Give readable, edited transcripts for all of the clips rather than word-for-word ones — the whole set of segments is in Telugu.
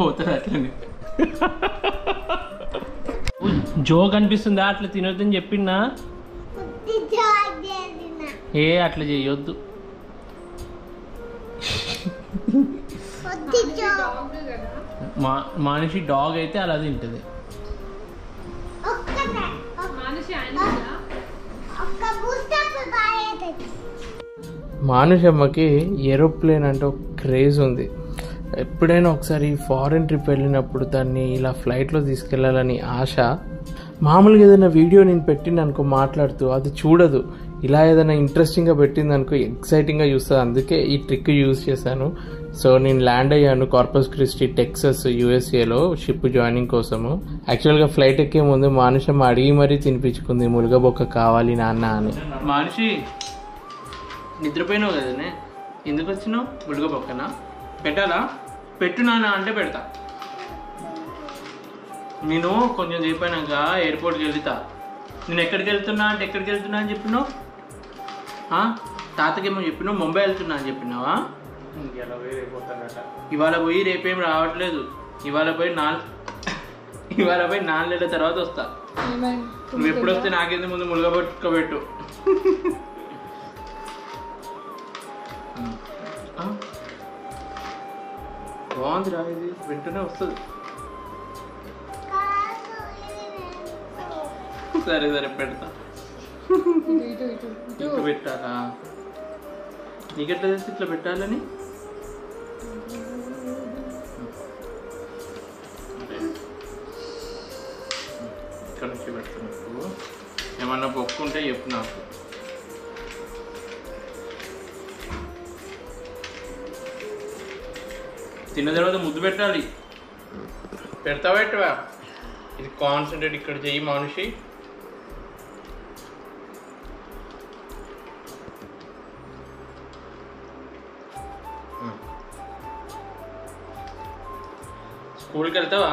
పోతుంది అట్లనే. జోక్ అనిపిస్తుందా అట్లా తినొద్దని చెప్పినా? ఏ అట్లా చేయొద్దు. మనిషి డాగ్ అయితే అలా తింటుంది. మానుషమ్మకి ఏరోప్లేన్ అంటే ఒక క్రేజ్ ఉంది. ఎప్పుడైనా ఒకసారి ఫారెన్ ట్రిప్ వెళ్ళినప్పుడు దాన్ని ఇలా ఫ్లైట్లో తీసుకెళ్లాలని ఆశ. మామూలుగా ఏదైనా వీడియో నేను పెట్టిన అనుకో మాట్లాడుతూ, అది చూడదు. ఇలా ఏదైనా ఇంట్రెస్టింగ్గా పెట్టింది అనుకో ఎక్సైటింగ్గా చూస్తుంది. అందుకే ఈ ట్రిక్ యూజ్ చేశాను. సో నేను ల్యాండ్ అయ్యాను కార్పస్ క్రిస్టీ టెక్సస్ యూఎస్ఏలో షిప్ జాయినింగ్ కోసము. యాక్చువల్గా ఫ్లైట్ ఎక్కే ముందు మానుషమ్మ అడిగి మరీ తినిపించుకుంది, ములగబొక్క కావాలి నాన్న అని. మనిషి నిద్రపోయినావు కదనే, ఎందుకు వచ్చినావు? ములగబొక్కనా పెట్టాలా? పెట్టు నాన్న అంటే పెడతా. నేను కొంచెం చెప్పాక ఎయిర్పోర్ట్కి వెళ్తా. నేను ఎక్కడికి వెళ్తున్నా అంటే ఎక్కడికి వెళ్తున్నా అని చెప్పినావు? తాతకేమో చెప్పినావు ముంబై వెళ్తున్నా అని చెప్పినావా? ఇవాళ పోయి రేపేం రావట్లేదు. ఇవాళ పోయి 4 నెలల తర్వాత వస్తా. నువ్వు ఎప్పుడు వస్తే నాకేంది ముందు ములగబొట్టుకోబెట్టు. బాగుందిరా, ఇది వెంటనే వస్తుంది. సరే సరే పెడతా. ఇట్లా పెట్టాలా? నీకెట్లా తెలిసి ఇట్లా పెట్టాలని? ఇక్కడ నుంచి పెడుతున్నప్పుడు ఏమన్నా పొక్కుంటే చెప్పు నాకు. తిన్న తర్వాత ముద్దు పెట్టాలి. పెడతావా పెట్టవా? ఇది కాన్సన్ట్రేట్ ఇక్కడ చెయ్యి మనిషి. స్కూల్కి వెళ్తావా?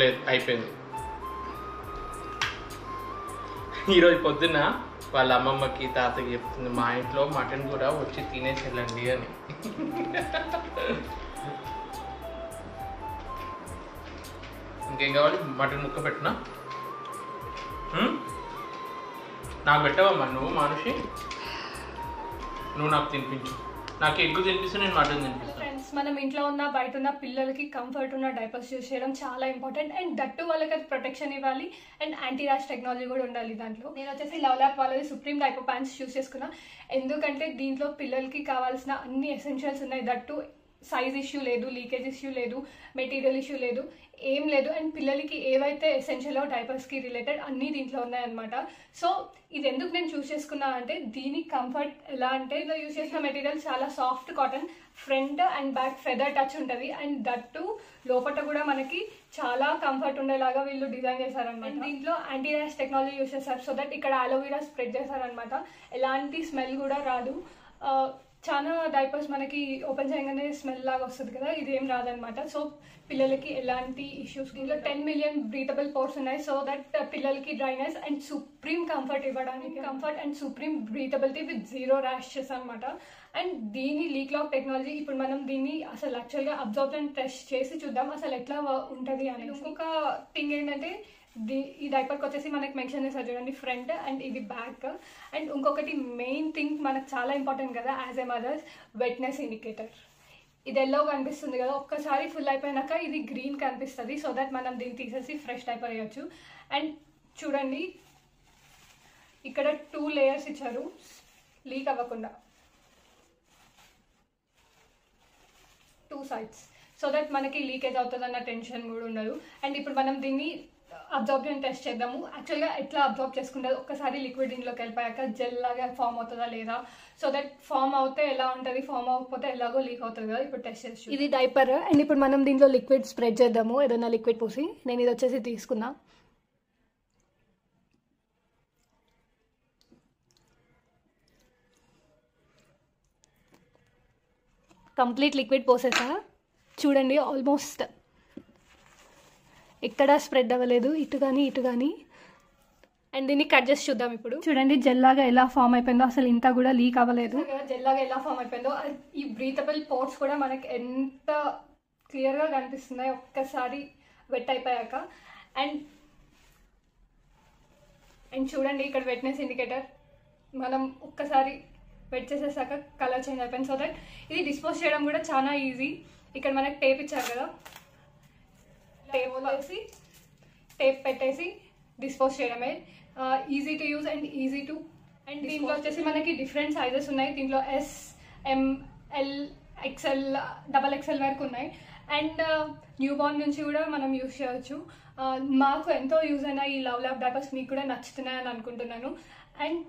లేదు, అయిపోయింది. ఈరోజు పొద్దున్న వాళ్ళ అమ్మమ్మకి తాతకి చెప్తుంది, మా ఇంట్లో మటన్ కూడా వచ్చి తినేసి వెళ్ళండి అని. ఇంకేం కావాలి? మటన్ ముక్క పెట్టినా? నాకు పెట్టవమ్మా నువ్వు మనిషి. నువ్వు నాకు తినిపించు. నాకు ఎగ్గు తినిపిస్తే నేను మటన్ తినిపిస్తాను. ఫ్రెండ్స్, మనం ఇంట్లో ఉన్న బయట ఉన్న పిల్లలకి కంఫర్ట్ ఉన్న డైపర్స్ యూస్ చేయడం చాలా ఇంపార్టెంట్. అండ్ దట్టు వాళ్ళకి అది ప్రొటెక్షన్ ఇవ్వాలి అండ్ యాంటీ ర్యాష్ టెక్నాలజీ కూడా ఉండాలి దాంట్లో. నేను వచ్చేసి లవ్ ల్యాప్ వాళ్ళది సుప్రీం డైపర్ ప్యాంట్స్ యూస్ చేసుకున్నా. ఎందుకంటే దీంట్లో పిల్లలకి కావాల్సిన అన్ని ఎసెన్షియల్స్ ఉన్నాయి. దట్టు సైజ్ ఇష్యూ లేదు, లీకేజ్ ఇష్యూ లేదు, మెటీరియల్ ఇష్యూ లేదు, ఏం లేదు. అండ్ పిల్లలకి ఏవైతే ఎసెన్షియల్ డైపర్స్కి రిలేటెడ్ అన్నీ దీంట్లో ఉన్నాయన్నమాట. సో ఇది ఎందుకు నేను చూస్ చేసుకున్నా అంటే దీని కంఫర్ట్ ఎలా అంటే, ఇలా యూస్ చేసిన మెటీరియల్ చాలా soft cotton, front and back feather touch ఉంటుంది. అండ్ దట్టు లోపల కూడా మనకి చాలా కంఫర్ట్ ఉండేలాగా వీళ్ళు డిజైన్ చేశారనమాట. దీంట్లో యాంటీ ర్యాష్ టెక్నాలజీ యూస్ చేశారు. సో దట్ ఇక్కడ అలోవెరా స్ప్రెడ్ చేశారనమాట. ఎలాంటి స్మెల్ కూడా రాదు. చాలా డైపర్స్ మనకి ఓపెన్ చేయగానే స్మెల్ లాగా వస్తుంది కదా, ఇదేం రాదనమాట. సో పిల్లలకి ఎలాంటి ఇష్యూస్, దీంట్లో 10 మిలియన్ బ్రీతబుల్ పోర్స్ ఉన్నాయి. సో దట్ పిల్లలకి డ్రైనెస్ అండ్ సుప్రీం కంఫర్ట్ ఇవ్వడానికి, comfort and supreme breathability with 0 rashes అనమాట. అండ్ దీని లీక్ లాక్ టెక్నాలజీ, ఇప్పుడు మనం దీన్ని అసలు యాక్చువల్గా అబ్జర్బ్ టెస్ట్ చేసి చూద్దాం అసలు ఎట్లా ఉంటుంది అని. ఇంకొక థింగ్ ఏంటంటే ఈ డైపర్కి వచ్చేసి మనకి మెన్షన్ చేస్తారు చూడండి, ఫ్రంట్ అండ్ ఇది బ్యాక్. అండ్ ఇంకొకటి మెయిన్ థింగ్ మనకు చాలా ఇంపార్టెంట్ కదా as a mothers, wetness indicator. ఇది ఎల్లో కనిపిస్తుంది కదా, ఒక్కసారి ఫుల్ అయిపోయినాక ఇది గ్రీన్ కనిపిస్తుంది. సో దట్ మనం దీన్ని తీసేసి ఫ్రెష్ డైపర్ వేయచ్చు. అండ్ చూడండి ఇక్కడ 2 లేయర్స్ ఇచ్చారు లీక్ అవ్వకుండా, 2 sides. సో దట్ మనకి లీకేజ్ అవుతుంది అన్న టెన్షన్ కూడా ఉండదు. అండ్ ఇప్పుడు మనం దీన్ని అబ్జార్ప్షన్ టెస్ట్ చేద్దాము. యాక్చువల్గా ఎట్లా అబ్జార్బ్ చేసుకుంటుంది, ఒక్కసారి లిక్విడ్ దీంట్లోకి వెళ్ళిపోయాక జెల్ లాగా ఫామ్ అవుతుందా లేదా. సో దట్ ఫామ్ అవుతే ఎలా ఉంటుంది, ఫామ్ అవ్వకపోతే ఎలాగో లీక్ అవుతుంది కదా. ఇప్పుడు టెస్ట్ చేసి ఇది డైపర్. అండ్ ఇప్పుడు మనం దీంట్లో లిక్విడ్ స్ప్రెడ్ చేద్దాము, ఏదైనా లిక్విడ్ పోసి. నేను ఇది వచ్చేసి తీసుకున్నా. కంప్లీట్ లిక్విడ్ పోసేసా చూడండి. ఆల్మోస్ట్ ఎక్కడా స్ప్రెడ్ అవ్వలేదు, ఇటు కానీ ఇటు కానీ. అండ్ దీన్ని కట్ చేసి చూద్దాం. ఇప్పుడు చూడండి జెల్లాగా ఎలా ఫామ్ అయిపోయిందో, అసలు ఇంత కూడా లీక్ అవ్వలేదు. జెల్లాగా ఎలా ఫామ్ అయిపోయిందో, ఈ బ్రీతబుల్ పోర్ట్స్ కూడా మనకి ఎంత క్లియర్గా కనిపిస్తున్నాయి ఒక్కసారి వెట్ అయిపోయాక. అండ్ చూడండి ఇక్కడ వెట్నెస్ ఇండికేటర్ మనం ఒక్కసారి వెట్ చేసేసాక కలర్ చేంజ్ అయిపోయింది. సో దట్ ఇది డిస్పోజ్ చేయడం కూడా చాలా ఈజీ. ఇక్కడ మనకి టేప్ ఇచ్చారు కదా, టేప్ పెట్టేసి డిస్పోజ్ చేయడమే. Easy to use and easy to. And దీంట్లో వచ్చేసి మనకి డిఫరెంట్ సైజెస్ ఉన్నాయి. దీంట్లో S, M, L, XL, XXL వరకు ఉన్నాయి. అండ్ న్యూ బార్న్ నుంచి కూడా మనం యూజ్ చేయవచ్చు. మాకు ఎంతో యూజ్ అయిన ఈ లవ్ ల్యాబ్ డైపర్స్ మీకు కూడా నచ్చుతున్నాయని అనుకుంటున్నాను. అండ్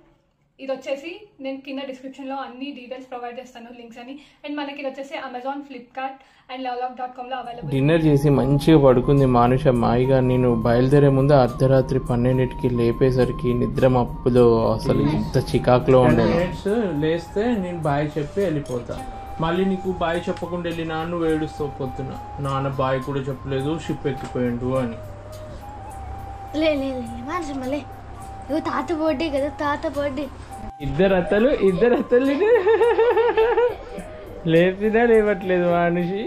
ఇది వచ్చేసి నేను కింద డిస్క్రిప్షన్లో అన్ని డీటెయిల్స్ ప్రొవైడ్ చేస్తాను, లింక్స్ అని. అండ్ మనకి ఇది వచ్చేసి అమెజాన్, ఫ్లిప్కార్ట్ అండ్ lovelab.com లో అవైలబుల్. డిన్నర్ చేసి మంచిగా పడుకుంది మానుష మాయిగా. నేను బయలుదేరే ముందు అర్ధరాత్రి 12కి లేపేసరికి నిద్ర మప్పులో అసలు ఇంత చికాకులో ఉండే. లేస్తే నేను బాయ్ చెప్పి వెళ్ళిపోతా. మళ్ళీ నీకు బాయ్ చెప్పకుండా వెళ్ళినా నువ్వు ఏడుస్తావు పొద్దున, నాన్న బాయ్ కూడా చెప్పలేదు షిప్ ఎక్కిపోయిండు అని. తాత బర్త్డే కదా, తాత బర్త్డే. ఇద్దరు అత్తలు లేపినా లేవట్లేదు మనిషి.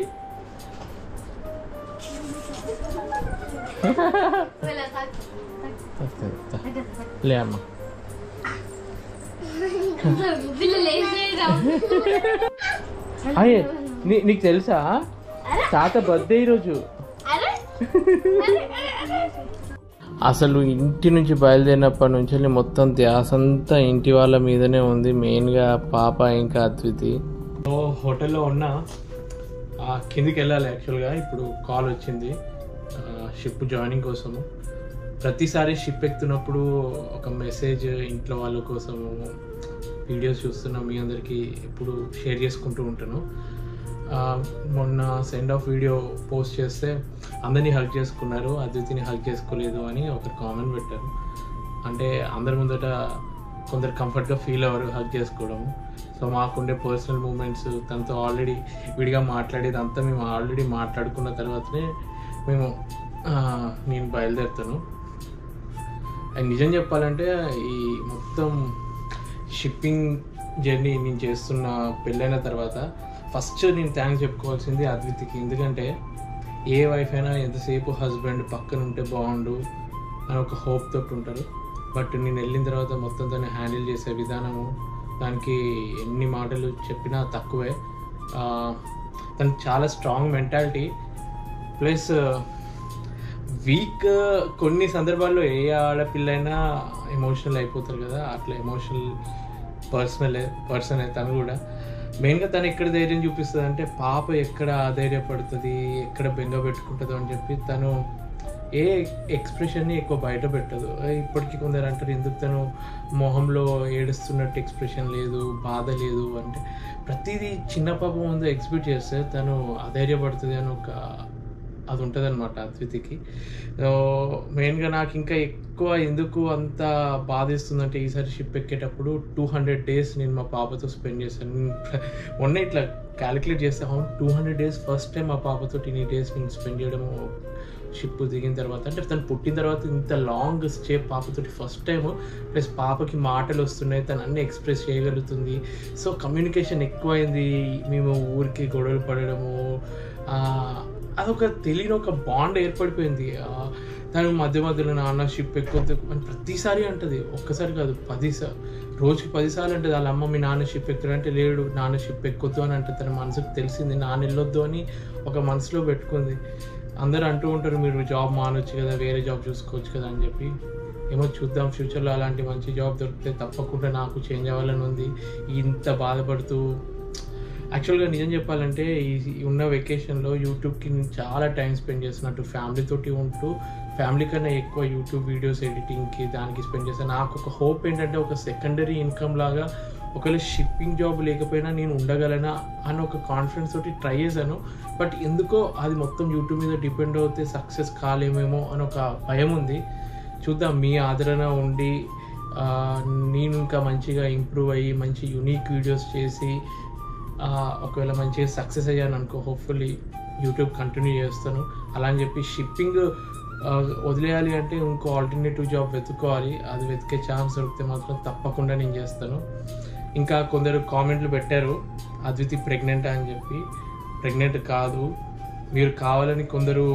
లే అమ్మ. అయ్యే నీకు తెలుసా తాత బర్త్డే ఈరోజు. అసలు ఇంటి నుంచి బయలుదేరినప్పటి నుంచి మొత్తం ధ్యాస అంతా ఇంటి వాళ్ళ మీదనే ఉంది, మెయిన్గా పాప ఇంకా అద్వితి. హోటల్లో ఉన్న కిందికి వెళ్ళాలి యాక్చువల్గా. ఇప్పుడు కాల్ వచ్చింది షిప్ జాయినింగ్ కోసము. ప్రతిసారి షిప్ ఎక్కుతున్నప్పుడు ఒక మెసేజ్ ఇంట్లో వాళ్ళ కోసము వీడియోస్ చూస్తున్నా మీ అందరికీ ఎప్పుడు షేర్ చేసుకుంటూ ఉంటాను. మొన్న సెండ్ ఆఫ్ వీడియో పోస్ట్ చేస్తే అందరినీ హగ్ చేసుకున్నారు, అద్వితిని హగ్ చేసుకోలేదు అని ఒకరు కామెంట్ పెట్టారు. అంటే అందరి ముందట కొందరు కంఫర్ట్గా ఫీల్ అవ్వరు హగ్ చేసుకోవడము. సో మాకుండే పర్సనల్ మూమెంట్స్ తనతో ఆల్రెడీ విడిగా మాట్లాడేది అంతా మేము ఆల్రెడీ మాట్లాడుకున్న తర్వాతనే నేను బయలుదేరుతాను. అండ్ నిజం చెప్పాలంటే ఈ మొత్తం షిప్పింగ్ జర్నీ నేను చేస్తున్న పెళ్ళైన తర్వాత ఫస్ట్ నేను థ్యాంక్స్ చెప్పుకోవాల్సింది అద్వితికి. ఎందుకంటే ఏ వైఫ్ అయినా ఎంతసేపు హస్బెండ్ పక్కన ఉంటే బాగుండు అని ఒక హోప్ తోటి ఉంటారు. బట్ నేను వెళ్ళిన తర్వాత మొత్తం దాన్ని హ్యాండిల్ చేసే విధానము, దానికి ఎన్ని మాటలు చెప్పినా తక్కువే. తనకి చాలా స్ట్రాంగ్ మెంటాలిటీ ప్లస్ వీక్. కొన్ని సందర్భాల్లో ఏ ఆడపిల్లైనా ఎమోషనల్ అయిపోతారు కదా, అట్లా ఎమోషనల్ పర్సన్ తను కూడా. మెయిన్గా తను ఎక్కడ ధైర్యం చూపిస్తుంది అంటే పాప ఎక్కడ ఆధైర్యపడుతుంది, ఎక్కడ బెంగ పెట్టుకుంటుందో అని చెప్పి తను ఏ ఎక్స్ప్రెషన్ని ఎక్కువ బయట పెట్టదు. ఇప్పటికీ కొందరు అంటారు ఎందుకు తను మొహంలో ఏడుస్తున్నట్టు ఎక్స్ప్రెషన్ లేదు, బాధ లేదు అంటే ప్రతిదీ చిన్న పాప ముందు ఎగ్జిబిట్ చేస్తే తను అధైర్యపడుతుంది అని ఒక అది ఉంటుంది అనమాట అద్వితికి. మెయిన్గా నాకు ఇంకా ఎక్కువ ఎందుకు అంత బాధిస్తుందంటే ఈసారి షిప్ ఎక్కేటప్పుడు 200 days నేను మా పాపతో స్పెండ్ చేశాను. మొన్న ఇట్లా క్యాలిక్యులేట్ చేస్తే 200 days ఫస్ట్ టైం మా పాపతో ఇన్ని డేస్ నేను స్పెండ్ చేయడము షిప్ దిగిన తర్వాత. అంటే తను పుట్టిన తర్వాత ఇంత లాంగ్ స్టే పాపతోటి ఫస్ట్ టైం. ప్లస్ పాపకి మాటలు వస్తున్నాయి, తను అన్నీ ఎక్స్ప్రెస్ చేయగలుగుతుంది. సో కమ్యూనికేషన్ ఎక్కువైంది. మేము ఊరికి గొడవలు పడడము, అదొక తెలియని ఒక బాండ్ ఏర్పడిపోయింది. తను మధ్య మధ్యలో నాన్న షిప్ ఎక్కువద్దు అని ప్రతిసారి అంటది. ఒక్కసారి కాదు 10 రోజుకి 10 సార్లు అంటది. వాళ్ళ అమ్మ మీ నాన్న షిప్ ఎక్కుతాడంటే లేడు, నాన్న షిప్ ఎక్కొద్దు అని అంటే తన మనసుకు తెలిసింది. నాన్న వెళ్ళొద్దు అని ఒక మనసులో పెట్టుకుంది. అందరూ అంటూ ఉంటారు మీరు జాబ్ మానొచ్చు కదా, వేరే జాబ్ చూసుకోవచ్చు కదా అని చెప్పి. ఏమో చూద్దాం, ఫ్యూచర్లో అలాంటి మంచి జాబ్ దొరికితే తప్పకుండా నాకు చేంజ్ అవ్వాలని ఉంది. ఇంత బాధపడుతూ యాక్చువల్గా నిజం చెప్పాలంటే ఈ ఉన్న వెకేషన్లో యూట్యూబ్కి నేను చాలా టైం స్పెండ్ చేస్తున్నట్టు ఫ్యామిలీతోటి ఉంటూ ఫ్యామిలీ కన్నా ఎక్కువ యూట్యూబ్ వీడియోస్ ఎడిటింగ్కి దానికి స్పెండ్ చేస్తాను. నాకు ఒక హోప్ ఏంటంటే ఒక సెకండరీ ఇన్కమ్ లాగా ఒకవేళ షిప్పింగ్ జాబ్ లేకపోయినా నేను ఉండగలనా అని ఒక కాన్ఫిడెన్స్ తోటి ట్రై చేశాను. బట్ ఎందుకో అది మొత్తం యూట్యూబ్ మీద డిపెండ్ అవుతే సక్సెస్ కాలేమేమో అని ఒక భయం ఉంది. చూద్దాం, మీ ఆదరణ ఉండి నేను ఇంకా మంచిగా ఇంప్రూవ్ అయ్యి మంచి యూనిక్ వీడియోస్ చేసి ఒకవేళ మంచిగా సక్సెస్ అయ్యాను అనుకో, హోప్ఫుల్లీ యూట్యూబ్ కంటిన్యూ చేస్తాను. అలా అని చెప్పి షిప్పింగ్ వదిలేయాలి అంటే ఇంకో ఆల్టర్నేటివ్ జాబ్ వెతుక్కోవాలి. అది వెతికే ఛాన్స్ దొరికితే మాత్రం తప్పకుండా నేను చేస్తాను. ఇంకా కొందరు కామెంట్లు పెట్టారు అద్వితి ప్రెగ్నెంట్ అని చెప్పి. ప్రెగ్నెంట్ కాదు, మీరు కావాలని కొందరు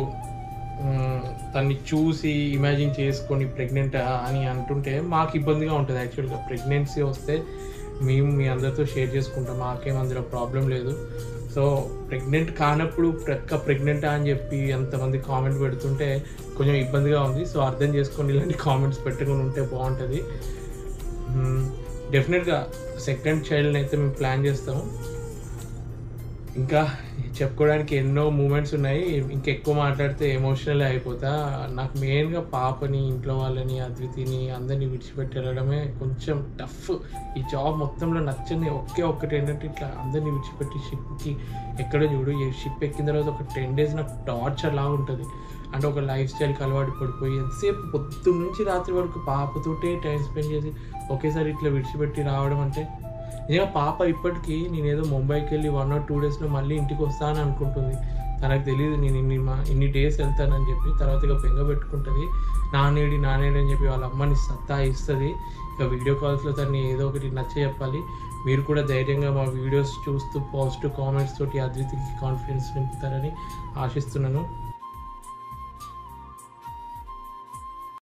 తన్ని చూసి ఇమాజిన్ చేసుకొని ప్రెగ్నెంట్ అని అంటుంటే మాకు ఇబ్బందిగా ఉంటుంది. యాక్చువల్గా ప్రెగ్నెన్సీ వస్తే మేము మీ అందరితో షేర్ చేసుకుంటాం, మాకేం అందులో ప్రాబ్లం లేదు. సో ప్రెగ్నెంట్ కానప్పుడు ప్రెగ్నెంటా అని చెప్పి ఎంతమంది కామెంట్ పెడుతుంటే కొంచెం ఇబ్బందిగా ఉంది. సో అర్థం చేసుకొని ఇలాంటి కామెంట్స్ పెట్టుకుని ఉంటే బాగుంటుంది. డెఫినెట్గా సెకండ్ చైల్డ్ని అయితే మేము ప్లాన్ చేస్తాము. ఇంకా చెప్పుకోవడానికి ఎన్నో మూమెంట్స్ ఉన్నాయి, ఇంకెక్కువ మాట్లాడితే ఎమోషనల్ అయిపోతా. నాకు మెయిన్గా పాపని, ఇంట్లో వాళ్ళని, అద్వితిని అందరినీ విడిచిపెట్టి వెళ్ళడమే కొంచెం టఫ్. ఈ జాబ్ మొత్తంలో నచ్చని ఒక్కటి ఏంటంటే ఇట్లా అందరినీ విడిచిపెట్టి షిప్కి ఎక్కడో చూడు, ఈ షిప్ ఎక్కిన తర్వాత ఒక 10 days నాకు టార్చర్ లాగా ఉంటుంది. అంటే ఒక లైఫ్ స్టైల్కి అలవాటు పడిపోయి ఎంతసేపు పొద్దున్న నుంచి రాత్రి వరకు పాపతోటే టైం స్పెండ్ చేసి ఒకేసారి ఇట్లా విడిచిపెట్టి రావడం అంటే నిజంగా పాప ఇప్పటికీ నేనేదో ముంబైకి వెళ్ళి 1 or 2 daysలో మళ్ళీ ఇంటికి వస్తానని అనుకుంటుంది. తనకు తెలియదు నేను ఇన్ని డేస్ వెళ్తానని చెప్పి. తర్వాత ఇక బెంగ పెట్టుకుంటుంది, నానేడి అని చెప్పి వాళ్ళ అమ్మని సత్తాయిస్తుంది. ఇక వీడియో కాల్స్లో తను ఏదో ఒకటి నచ్చ చెప్పాలి. మీరు కూడా ధైర్యంగా మా వీడియోస్ చూస్తూ పాజిటివ్ కామెంట్స్ తోటి అద్వితికి కాన్ఫిడెన్స్ నింపుతారని ఆశిస్తున్నాను.